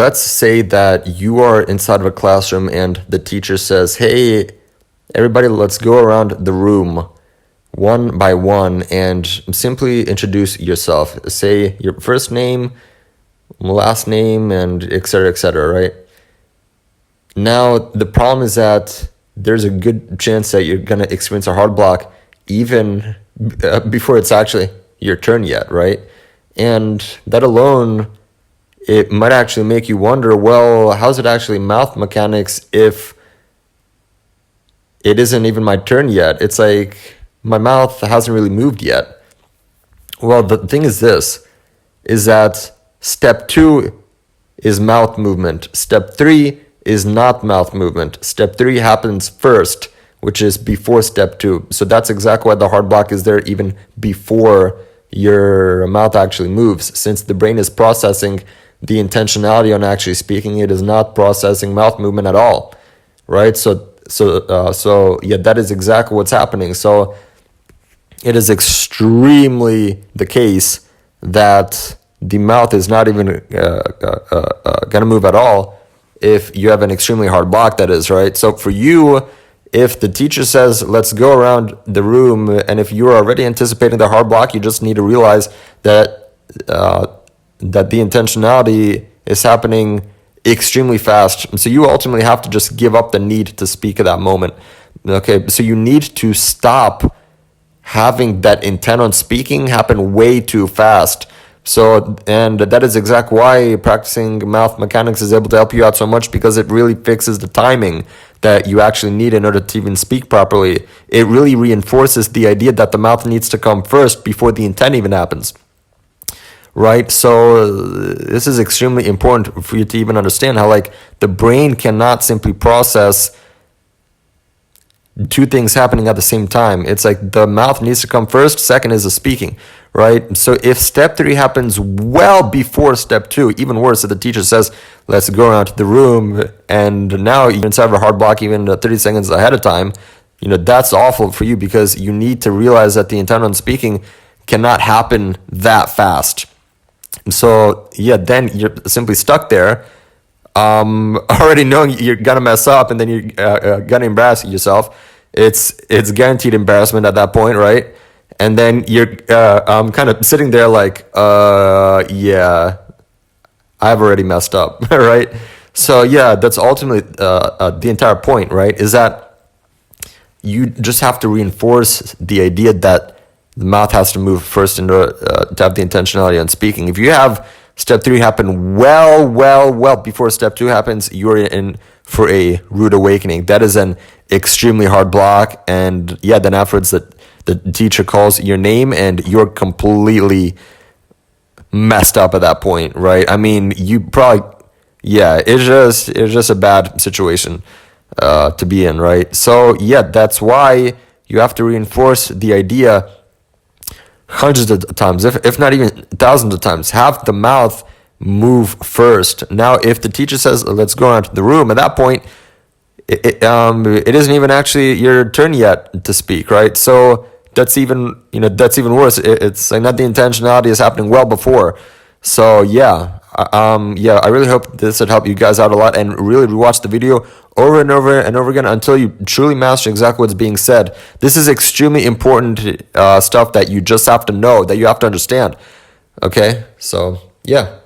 Let's say that you are inside of a classroom and the teacher says, hey, everybody, let's go around the room one by one and simply introduce yourself. Say your first name, last name, and etc., right? Now, the problem is that there's a good chance that you're going to experience a hard block even before it's actually your turn yet, right? And that alone, it might actually make you wonder, well, how's it actually mouth mechanics if it isn't even my turn yet? It's like my mouth hasn't really moved yet. Well, the thing is this, is that step 2 is mouth movement. Step 3 is not mouth movement. Step 3 happens first, which is before step 2. So that's exactly why the hard block is there even before your mouth actually moves. Since the brain is processing the intentionality on actually speaking, it is not processing mouth movement at all, right? So yeah, that is exactly what's happening. So it is extremely the case that the mouth is not even gonna move at all if you have an extremely hard block, that is, right? So for you, if the teacher says, let's go around the room, and if you're already anticipating the hard block, you just need to realize that that the intentionality is happening extremely fast. So you ultimately have to just give up the need to speak at that moment. Okay, so you need to stop having that intent on speaking happen way too fast. So, and that is exactly why practicing mouth mechanics is able to help you out so much, because it really fixes the timing that you actually need in order to even speak properly. It really reinforces the idea that the mouth needs to come first before the intent even happens. Right? So this is extremely important for you to even understand how, like, the brain cannot simply process two things happening at the same time. It's like the mouth needs to come first, second is the speaking, right? So if step 3 happens well before step 2, even worse, if the teacher says, let's go around to the room, and now you're inside of a hard block even 30 seconds ahead of time, that's awful for you, because you need to realize that the intent on speaking cannot happen that fast. So yeah, then you're simply stuck there, already knowing you're gonna mess up, and then you're gonna embarrass yourself. It's guaranteed embarrassment at that point, right? And then you're kind of sitting there like, yeah, I've already messed up, right? So yeah, that's ultimately the entire point, right? Is that you just have to reinforce the idea that the mouth has to move first in order to have the intentionality on speaking. If you have step 3 happen well before step 2 happens, you're in for a rude awakening. That is an extremely hard block. And yeah, then afterwards the teacher calls your name and you're completely messed up at that point, right? I mean, you probably, yeah, it's just a bad situation to be in, right? So yeah, that's why you have to reinforce the idea hundreds of times, if not even thousands of times. Have the mouth move first. Now, if the teacher says, let's go around to the room, at that point, it isn't even actually your turn yet to speak, right? So that's even worse. It's like not the intentionality is happening well before. So yeah, I really hope this would help you guys out a lot, and really rewatch the video over and over and over again until you truly master exactly what's being said. This is extremely important stuff that you just have to know, that you have to understand. Okay, so yeah.